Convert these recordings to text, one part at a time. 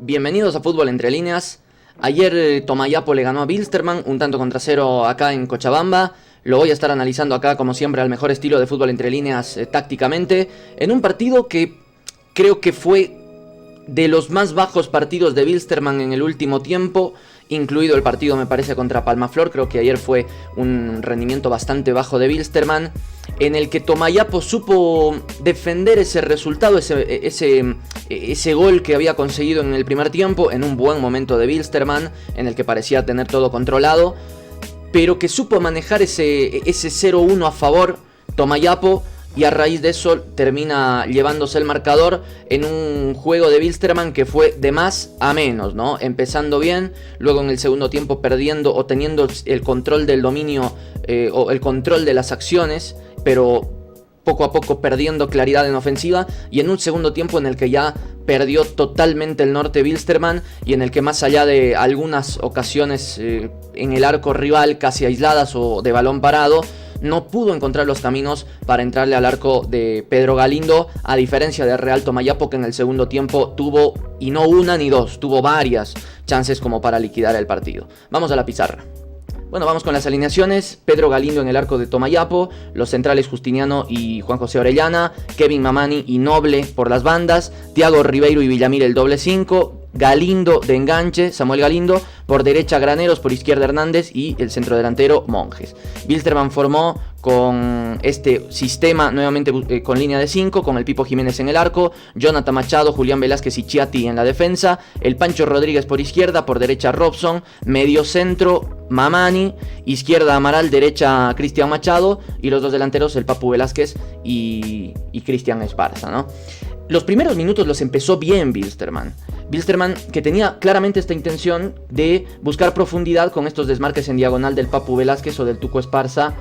Bienvenidos a Fútbol Entre Líneas. Ayer Tomayapo le ganó a Wilstermann, un tanto contra cero acá en Cochabamba. Lo voy a estar analizando acá, como siempre, al mejor estilo de Fútbol Entre Líneas tácticamente. En un partido que creo que fue de los más bajos partidos de Wilstermann en el último tiempo, incluido el partido, me parece, contra Palmaflor. Creo que ayer fue un rendimiento bastante bajo de Wilstermann, en el que Tomayapo supo defender ese resultado, ese gol que había conseguido en el primer tiempo, en un buen momento de Wilstermann, en el que parecía tener todo controlado, pero que supo manejar ese 0-1 a favor Tomayapo, y a raíz de eso termina llevándose el marcador en un juego de Wilstermann que fue de más a menos, ¿no? Empezando bien, luego en el segundo tiempo perdiendo o teniendo el control del dominio o el control de las acciones, pero poco a poco perdiendo claridad en ofensiva, y en un segundo tiempo en el que ya perdió totalmente el norte Wilstermann, y en el que, más allá de algunas ocasiones en el arco rival casi aisladas o de balón parado, no pudo encontrar los caminos para entrarle al arco de Pedro Galindo, a diferencia de Real Tomayapo, que en el segundo tiempo tuvo, y no una ni dos, tuvo varias chances como para liquidar el partido. Vamos a la pizarra. Bueno, vamos con las alineaciones. Pedro Galindo en el arco de Tomayapo, los centrales Justiniano y Juan José Orellana, Kevin Mamani y Noble por las bandas, Thiago Ribeiro y Villamil el doble 5, Galindo de enganche, Samuel Galindo, por derecha Graneros, por izquierda Hernández y el centro delantero Monjes. Wilstermann formó con este sistema nuevamente con línea de 5, con el Pipo Jiménez en el arco, Jonathan Machado, Julián Velázquez y Chiati en la defensa, el Pancho Rodríguez por izquierda, por derecha Robson, medio centro Mamani, izquierda Amaral, derecha Cristian Machado, y los dos delanteros el Papu Velázquez y Cristian Esparza, ¿no? Los primeros minutos los empezó bien Wilstermann, que tenía claramente esta intención de buscar profundidad con estos desmarques en diagonal del Papu Velázquez o del Tuco Esparza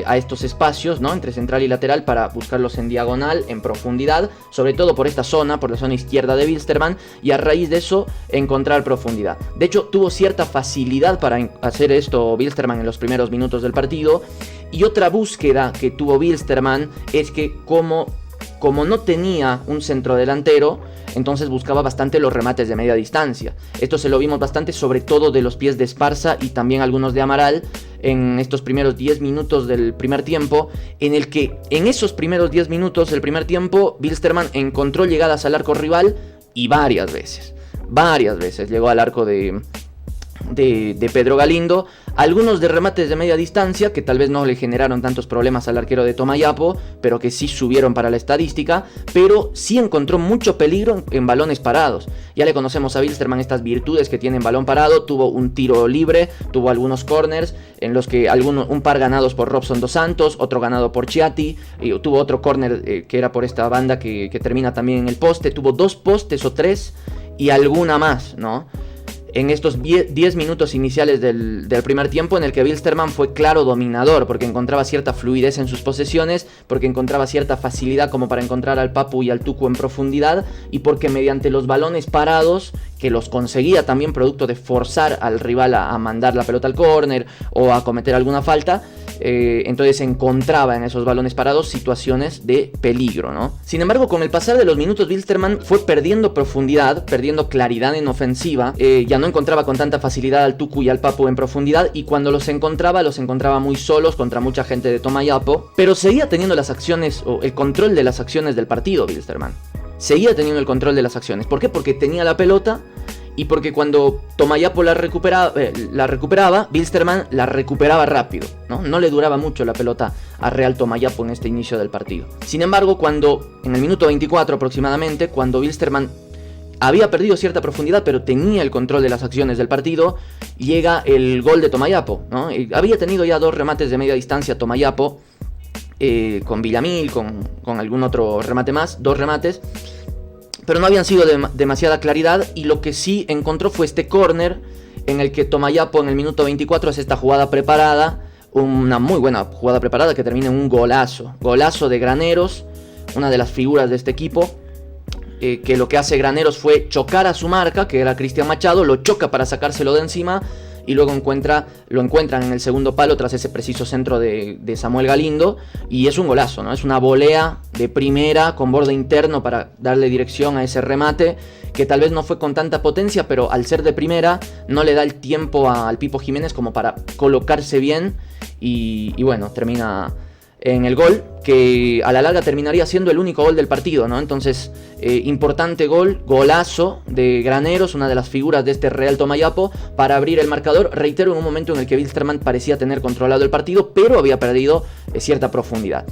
a estos espacios, ¿no?, entre central y lateral, para buscarlos en diagonal, en profundidad, sobre todo por esta zona, por la zona izquierda de Wilstermann, y a raíz de eso encontrar profundidad. De hecho, tuvo cierta facilidad para hacer esto Wilstermann en los primeros minutos del partido, y otra búsqueda que tuvo Wilstermann es que como no tenía un centrodelantero, entonces buscaba bastante los remates de media distancia. Esto se lo vimos bastante, sobre todo de los pies de Esparza y también algunos de Amaral, en estos primeros 10 minutos del primer tiempo, en el que en esos primeros 10 minutos del primer tiempo Wilstermann encontró llegadas al arco rival, y varias veces llegó al arco de Pedro Galindo, algunos de remates de media distancia que tal vez no le generaron tantos problemas al arquero de Tomayapo, pero que sí subieron para la estadística, pero sí encontró mucho peligro en balones parados. Ya le conocemos a Wilstermann estas virtudes que tiene en balón parado. Tuvo un tiro libre, tuvo algunos corners en los que un par ganados por Robson dos Santos, otro ganado por Chiati, y tuvo otro corner que era por esta banda que termina también en el poste. Tuvo 2 postes o 3 y alguna más, ¿no?, en estos 10 minutos iniciales del primer tiempo, en el que Wilstermann fue claro dominador, porque encontraba cierta fluidez en sus posesiones, porque encontraba cierta facilidad como para encontrar al Papu y al Tucu en profundidad, y porque mediante los balones parados, que los conseguía también producto de forzar al rival a mandar la pelota al córner o a cometer alguna falta, entonces encontraba en esos balones parados situaciones de peligro, ¿no? Sin embargo, con el pasar de los minutos, Wilstermann fue perdiendo profundidad, perdiendo claridad en ofensiva, ya no encontraba con tanta facilidad al Tucu y al Papu en profundidad, y cuando los encontraba muy solos contra mucha gente de Tomayapo, pero seguía teniendo las acciones o el control de las acciones del partido. Wilstermann seguía teniendo el control de las acciones. ¿Por qué? Porque tenía la pelota, y porque cuando Tomayapo la recuperaba, Wilstermann la recuperaba rápido, ¿no? No le duraba mucho la pelota a Real Tomayapo en este inicio del partido. Sin embargo, en el minuto 24 aproximadamente, cuando Wilstermann había perdido cierta profundidad, pero tenía el control de las acciones del partido, llega el gol de Tomayapo, ¿no? Había tenido ya 2 remates de media distancia Tomayapo, con Villamil, con algún otro remate más, 2 remates, pero no habían sido de demasiada claridad, y lo que sí encontró fue este córner en el que Tomayapo en el minuto 24 hace esta jugada preparada, una muy buena jugada preparada que termina en un golazo de Graneros, una de las figuras de este equipo, que lo que hace Graneros fue chocar a su marca, que era Cristian Machado, lo choca para sacárselo de encima, y luego lo encuentran en el segundo palo tras ese preciso centro de Samuel Galindo, y es un golazo, ¿no? Es una volea de primera con borde interno para darle dirección a ese remate, que tal vez no fue con tanta potencia, pero al ser de primera no le da el tiempo al Pipo Jiménez como para colocarse bien, y bueno, termina en el gol, que a la larga terminaría siendo el único gol del partido, ¿no? Entonces, importante golazo de Graneros, una de las figuras de este Real Tomayapo, para abrir el marcador, reitero, en un momento en el que Wilstermann parecía tener controlado el partido, pero había perdido cierta profundidad.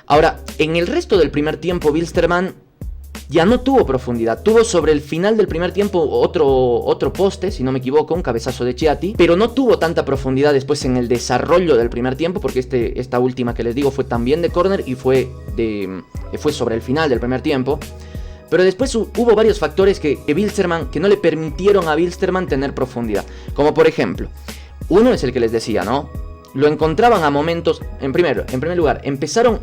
Ahora, en el resto del primer tiempo, Wilstermann ya no tuvo profundidad. Tuvo sobre el final del primer tiempo otro poste, si no me equivoco, un cabezazo de Chiatti, pero no tuvo tanta profundidad después en el desarrollo del primer tiempo, porque esta última que les digo fue también de córner y fue sobre el final del primer tiempo. Pero después hubo varios factores que no le permitieron a Wilstermann tener profundidad. Como por ejemplo, uno es el que les decía, ¿no? Lo encontraban a momentos, en primer lugar,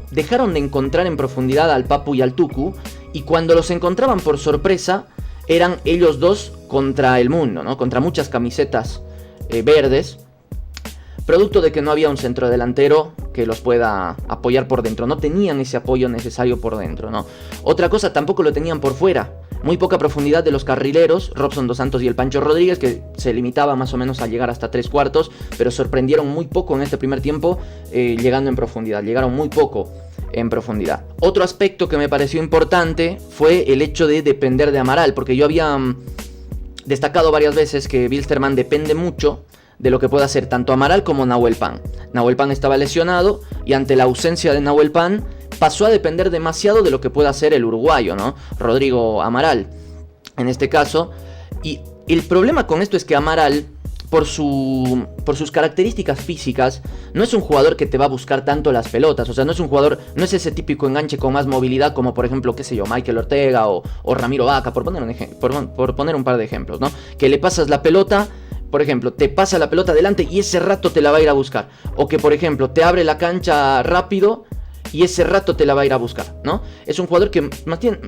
dejaron de encontrar en profundidad al Papu y al Tucu, y cuando los encontraban por sorpresa, eran ellos dos contra el mundo, ¿no? Contra muchas camisetas verdes, producto de que no había un centrodelantero que los pueda apoyar por dentro. No tenían ese apoyo necesario por dentro, ¿no? Otra cosa, tampoco lo tenían por fuera. Muy poca profundidad de los carrileros, Robson Dos Santos y el Pancho Rodríguez, que se limitaba más o menos a llegar hasta 3/4, pero sorprendieron muy poco en este primer tiempo, llegando en profundidad. Llegaron muy poco en profundidad. Otro aspecto que me pareció importante fue el hecho de depender de Amaral, porque yo había destacado varias veces que Wilstermann depende mucho de lo que pueda hacer tanto Amaral como Nahuel Pan. Nahuel Pan estaba lesionado, y ante la ausencia de Nahuel Pan pasó a depender demasiado de lo que pueda hacer el uruguayo, ¿no? Rodrigo Amaral, en este caso. Y el problema con esto es que Amaral, por sus características físicas, no es un jugador que te va a buscar tanto las pelotas. O sea, no es ese típico enganche con más movilidad como, por ejemplo, qué sé yo, Michael Ortega o Ramiro Vaca, por poner un par de ejemplos, ¿no? Que le pasas la pelota, por ejemplo, te pasa la pelota adelante y ese rato te la va a ir a buscar. O que, por ejemplo, te abre la cancha rápido y ese rato te la va a ir a buscar, ¿no? Es un jugador que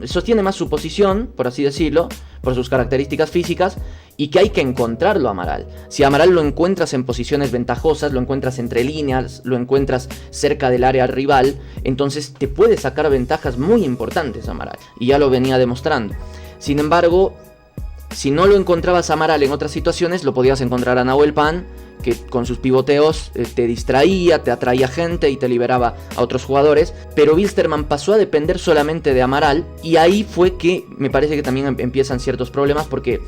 sostiene más su posición, por así decirlo, por sus características físicas, y que hay que encontrarlo a Amaral. Si a Amaral lo encuentras en posiciones ventajosas, lo encuentras entre líneas, lo encuentras cerca del área rival, entonces te puede sacar ventajas muy importantes a Amaral, y ya lo venía demostrando. Sin embargo, si no lo encontrabas a Amaral en otras situaciones, lo podías encontrar a Nahuel Pan, que con sus pivoteos te distraía, te atraía gente y te liberaba a otros jugadores. Pero Wilstermann pasó a depender solamente de Amaral, y ahí fue que me parece que también empiezan ciertos problemas, porque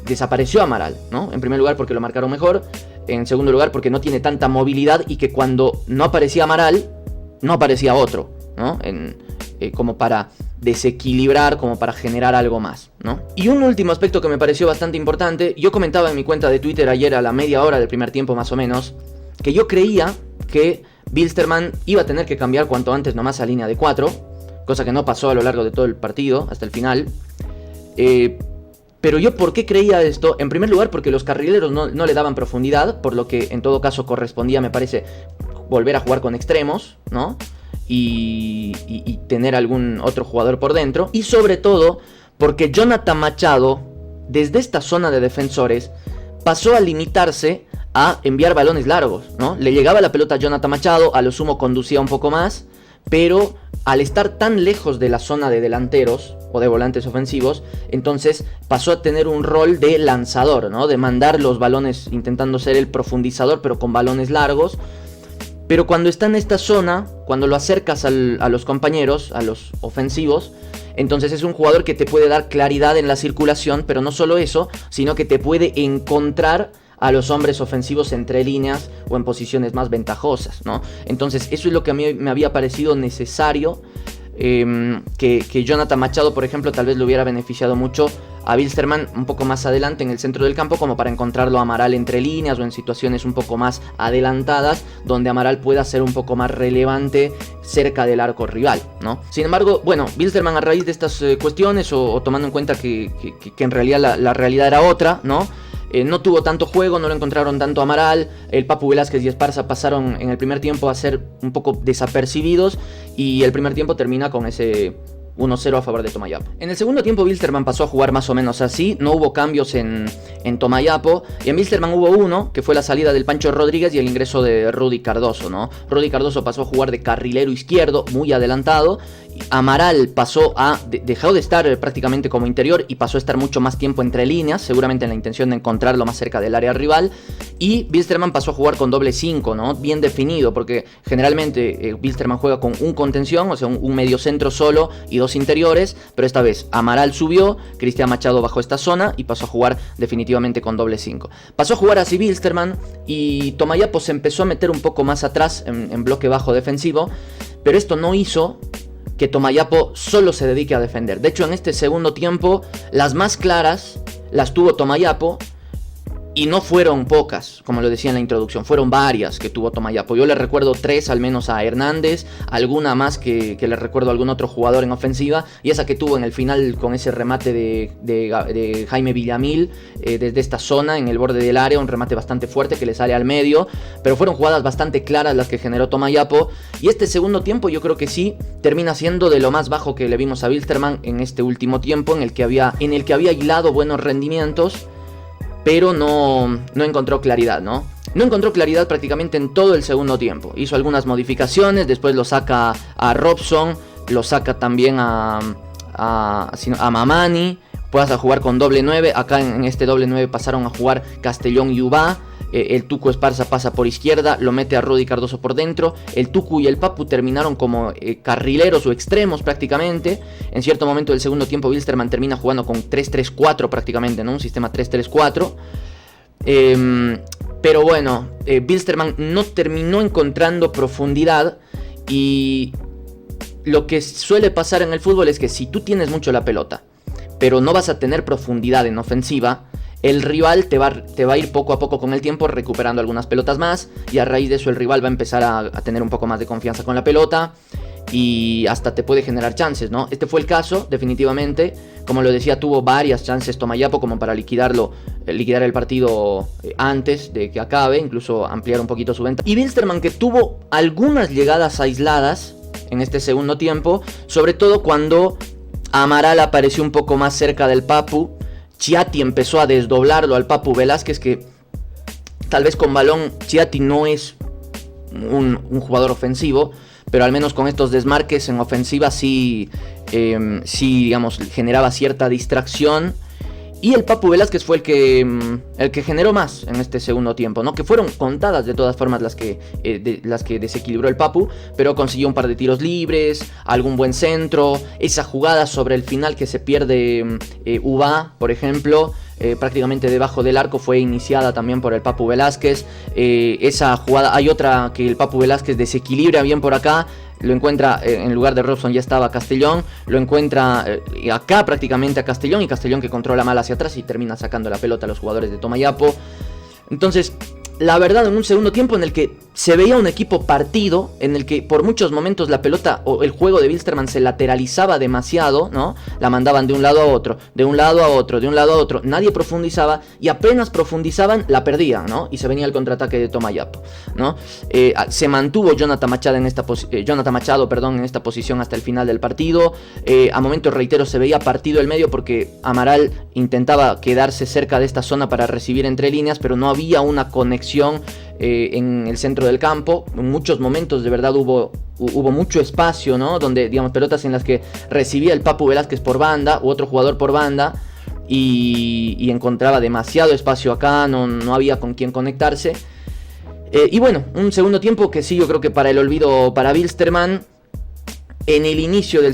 desapareció Amaral, ¿no? En primer lugar porque lo marcaron mejor, en segundo lugar porque no tiene tanta movilidad, y que cuando no aparecía Amaral, no aparecía otro, ¿no? Como para desequilibrar, como para generar algo más, ¿no? Y un último aspecto que me pareció bastante importante, yo comentaba en mi cuenta de Twitter ayer a la media hora del primer tiempo más o menos, que yo creía que Wilstermann iba a tener que cambiar cuanto antes nomás a línea de 4, cosa que no pasó a lo largo de todo el partido, hasta el final. Pero yo, ¿por qué creía esto? En primer lugar porque los carrileros no le daban profundidad, por lo que en todo caso correspondía, me parece, volver a jugar con extremos, ¿no? Y tener algún otro jugador por dentro. Y sobre todo porque Jonathan Machado, desde esta zona de defensores, pasó a limitarse a enviar balones largos, ¿no? Le llegaba la pelota a Jonathan Machado, a lo sumo conducía un poco más, pero al estar tan lejos de la zona de delanteros o de volantes ofensivos, entonces pasó a tener un rol de lanzador, ¿no? De mandar los balones, intentando ser el profundizador, pero con balones largos. Pero cuando está en esta zona, cuando lo acercas a los compañeros, a los ofensivos, entonces es un jugador que te puede dar claridad en la circulación, pero no solo eso, sino que te puede encontrar a los hombres ofensivos entre líneas o en posiciones más ventajosas, ¿no? Entonces eso es lo que a mí me había parecido necesario, que Jonathan Machado, por ejemplo, tal vez le hubiera beneficiado mucho a Wilstermann un poco más adelante en el centro del campo, como para encontrarlo a Amaral entre líneas o en situaciones un poco más adelantadas, donde Amaral pueda ser un poco más relevante cerca del arco rival, ¿no? Sin embargo, bueno, Wilstermann, a raíz de estas cuestiones, o tomando en cuenta que en realidad la realidad era otra, ¿no? No tuvo tanto juego, no lo encontraron tanto Amaral. El Papu Velázquez y Esparza pasaron en el primer tiempo a ser un poco desapercibidos, y el primer tiempo termina con ese 1-0 a favor de Tomayapo. En el segundo tiempo Wilstermann pasó a jugar más o menos así, no hubo cambios en Tomayapo, y en Wilstermann hubo uno, que fue la salida del Pancho Rodríguez y el ingreso de Rudy Cardoso, ¿no? Rudy Cardoso pasó a jugar de carrilero izquierdo, muy adelantado. Amaral dejó de estar prácticamente como interior y pasó a estar mucho más tiempo entre líneas, seguramente en la intención de encontrarlo más cerca del área rival. Y Wilstermann pasó a jugar con doble 5, ¿no? Bien definido, porque generalmente Wilstermann juega con un contención, o sea, un mediocentro solo y dos interiores, pero esta vez Amaral subió, Cristian Machado bajó esta zona y pasó a jugar definitivamente con doble 5. Pasó a jugar así Wilstermann y Tomayapo se empezó a meter un poco más atrás en bloque bajo defensivo, pero esto no hizo que Tomayapo solo se dedique a defender. De hecho, en este segundo tiempo, las más claras las tuvo Tomayapo, y no fueron pocas, como lo decía en la introducción, fueron varias que tuvo Tomayapo. Yo le recuerdo 3 al menos a Hernández, alguna más que le recuerdo a algún otro jugador en ofensiva, y esa que tuvo en el final con ese remate de Jaime Villamil desde esta zona, en el borde del área, un remate bastante fuerte que le sale al medio, pero fueron jugadas bastante claras las que generó Tomayapo, y este segundo tiempo yo creo que sí termina siendo de lo más bajo que le vimos a Wilstermann en este último tiempo, en el que había hilado buenos rendimientos, pero no encontró claridad, ¿no? No encontró claridad prácticamente en todo el segundo tiempo. Hizo algunas modificaciones, después lo saca a Robson, lo saca también a Mamani, puedas a jugar con doble 9. Acá en este doble 9 pasaron a jugar Castellón y Ubá. El Tucu Esparza pasa por izquierda, lo mete a Rudy Cardoso por dentro. El Tucu y el Papu terminaron como carrileros o extremos prácticamente. En cierto momento del segundo tiempo Wilstermann termina jugando con 3-3-4 prácticamente, ¿no? Un sistema 3-3-4. Pero bueno, Wilstermann no terminó encontrando profundidad, y lo que suele pasar en el fútbol es que si tú tienes mucho la pelota, pero no vas a tener profundidad en ofensiva, el rival te va a ir poco a poco con el tiempo recuperando algunas pelotas más, y a raíz de eso el rival va a empezar a tener un poco más de confianza con la pelota y hasta te puede generar chances, ¿no? Este fue el caso, definitivamente. Como lo decía, tuvo varias chances Tomayapo como para liquidar el partido antes de que acabe, incluso ampliar un poquito su ventaja. Y Wilstermann, que tuvo algunas llegadas aisladas en este segundo tiempo, sobre todo cuando Amaral apareció un poco más cerca del Papu. Chiatti empezó a desdoblarlo al Papu Velázquez, que tal vez con balón Chiatti no es un jugador ofensivo, pero al menos con estos desmarques en ofensiva sí, digamos, generaba cierta distracción. Y el Papu Velázquez fue el que generó más en este segundo tiempo, ¿no? Que fueron contadas de todas formas las que desequilibró el Papu, pero consiguió un par de tiros libres, algún buen centro, esa jugada sobre el final que se pierde Ubá, por ejemplo, prácticamente debajo del arco, fue iniciada también por el Papu Velázquez. Esa jugada, hay otra que el Papu Velázquez desequilibra bien por acá, lo encuentra, en lugar de Robson ya estaba Castellón, lo encuentra acá prácticamente a Castellón, y Castellón que controla mal hacia atrás y termina sacando la pelota a los jugadores de Tomayapo. Entonces, la verdad, en un segundo tiempo en el que se veía un equipo partido, en el que por muchos momentos la pelota o el juego de Wilstermann se lateralizaba demasiado, ¿no? La mandaban de un lado a otro, de un lado a otro, de un lado a otro. Nadie profundizaba, y apenas profundizaban, la perdían, ¿no? Y se venía el contraataque de Tomayapo, ¿no? Se mantuvo Jonathan Machado en esta posición hasta el final del partido. A momentos, reitero, se veía partido el medio porque Amaral intentaba quedarse cerca de esta zona para recibir entre líneas, pero no había una conexión en el centro del campo. En muchos momentos de verdad hubo mucho espacio, ¿no? Donde, digamos, pelotas en las que recibía el Papu Velázquez por banda u otro jugador por banda, y encontraba demasiado espacio acá, no había con quién conectarse. Y bueno, un segundo tiempo que sí, yo creo que para el olvido para Wilstermann. En el inicio del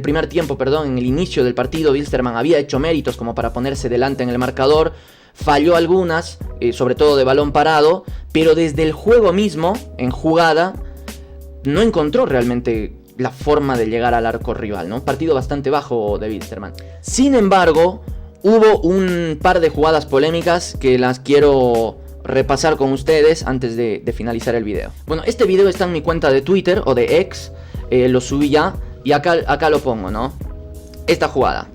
primer tiempo, en el inicio del partido, Wilstermann había hecho méritos como para ponerse delante en el marcador. Falló algunas, sobre todo de balón parado, pero desde el juego mismo, en jugada, no encontró realmente la forma de llegar al arco rival, ¿no? Un partido bastante bajo de Wilstermann. Sin embargo, hubo un par de jugadas polémicas que las quiero repasar con ustedes antes de finalizar el video. Bueno, este video está en mi cuenta de Twitter o de X, lo subí ya, y acá lo pongo, ¿no? Esta jugada.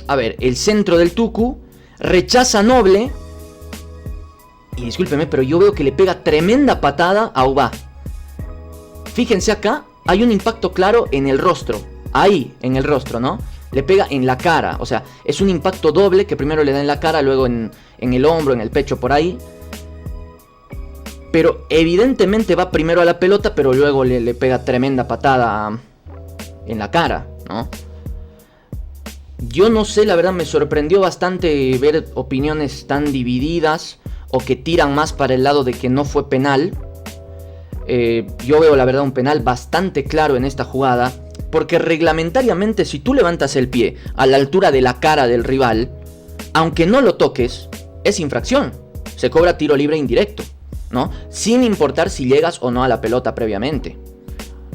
A ver, el centro del Tucu, rechaza Noble, y discúlpeme, pero yo veo que le pega tremenda patada a Ubá. Fíjense acá, hay un impacto claro en el rostro. ahí, en el rostro, ¿no? Le pega en la cara, o sea, es un impacto doble que primero le da en la cara, luego en el hombro, en el pecho, por ahí. Pero evidentemente va primero a la pelota, pero luego le pega tremenda patada en la cara, ¿no? Yo no sé, la verdad me sorprendió bastante ver opiniones tan divididas o que tiran más para el lado de que no fue penal. Yo veo la verdad un penal bastante claro en esta jugada, porque reglamentariamente si tú levantas el pie a la altura de la cara del rival, aunque no lo toques, es infracción. Se cobra tiro libre indirecto, ¿no? Sin importar si llegas o no a la pelota previamente.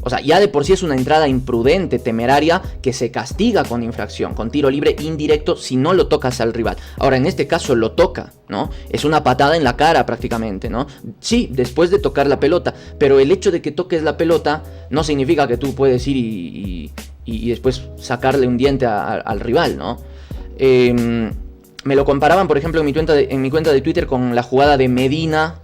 O sea, ya de por sí es una entrada imprudente, temeraria, que se castiga con infracción, con tiro libre indirecto si no lo tocas al rival. Ahora, en este caso lo toca, ¿no? Es una patada en la cara prácticamente, ¿no? Sí, después de tocar la pelota, pero el hecho de que toques la pelota no significa que tú puedes ir y después sacarle un diente al rival, ¿no? Me lo comparaban, por ejemplo, en mi cuenta de Twitter con la jugada de Medina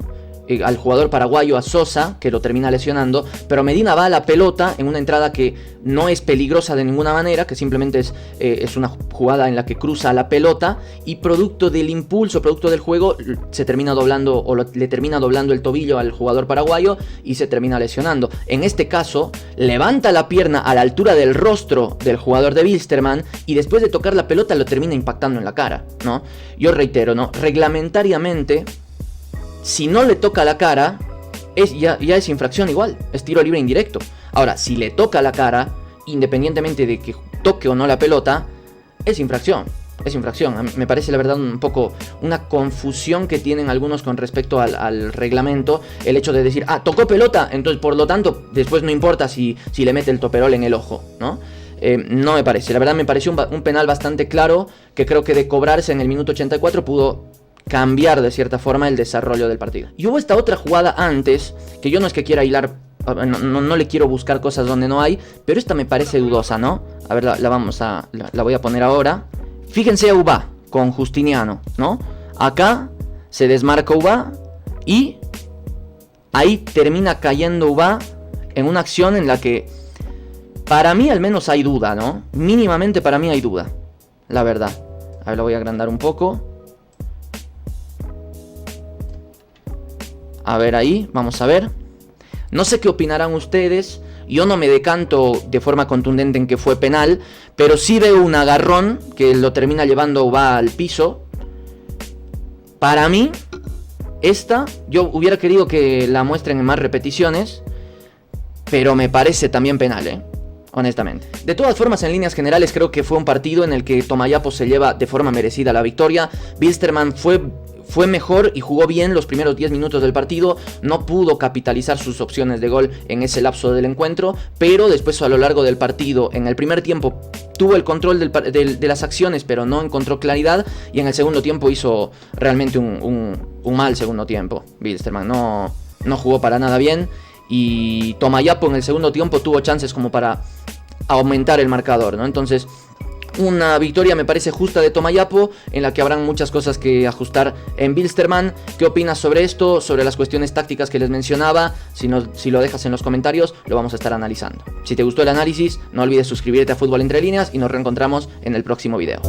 al jugador paraguayo, a Sosa, que lo termina lesionando, pero Medina va a la pelota en una entrada que no es peligrosa de ninguna manera, que simplemente es una jugada en la que cruza la pelota y producto del impulso, producto del juego, se termina doblando o le termina doblando el tobillo al jugador paraguayo y se termina lesionando. En este caso, levanta la pierna a la altura del rostro del jugador de Wilstermann y después de tocar la pelota lo termina impactando en la cara, ¿no? Yo reitero, ¿no? Reglamentariamente, si no le toca la cara, ya es infracción igual, es tiro libre indirecto. Ahora, si le toca la cara, independientemente de que toque o no la pelota, es infracción. Es infracción. Me parece la verdad un poco una confusión que tienen algunos con respecto al reglamento. El hecho de decir, tocó pelota, entonces por lo tanto después no importa si le mete el toperol en el ojo, ¿no? No me parece. La verdad me pareció un penal bastante claro, que creo que de cobrarse en el minuto 84 pudo cambiar de cierta forma el desarrollo del partido. Y hubo esta otra jugada antes, que yo no es que quiera hilar, no le quiero buscar cosas donde no hay, pero esta me parece dudosa, ¿no? A ver, la voy a poner ahora. Fíjense a Ubá con Justiniano, ¿no? Acá se desmarca Ubá y ahí termina cayendo Ubá en una acción en la que para mí al menos hay duda, ¿no? Mínimamente para mí hay duda, la verdad. A ver, la voy a agrandar un poco. A ver ahí, vamos a ver. No sé qué opinarán ustedes. Yo no me decanto de forma contundente en que fue penal, pero sí veo un agarrón que lo termina llevando va al piso. Para mí, yo hubiera querido que la muestren en más repeticiones, pero me parece también penal, honestamente. De todas formas, en líneas generales, creo que fue un partido en el que Tomayapo se lleva de forma merecida la victoria. Wilstermann fue mejor y jugó bien los primeros 10 minutos del partido. No pudo capitalizar sus opciones de gol en ese lapso del encuentro, pero después a lo largo del partido, en el primer tiempo tuvo el control de las acciones, pero no encontró claridad, y en el segundo tiempo hizo realmente un mal segundo tiempo. Wilstermann no jugó para nada bien, y Tomayapo en el segundo tiempo tuvo chances como para aumentar el marcador, ¿no? Entonces, una victoria me parece justa de Tomayapo, en la que habrán muchas cosas que ajustar en Wilstermann. ¿Qué opinas sobre esto? Sobre las cuestiones tácticas que les mencionaba. Si lo dejas en los comentarios, lo vamos a estar analizando. Si te gustó el análisis, no olvides suscribirte a Fútbol Entre Líneas y nos reencontramos en el próximo video.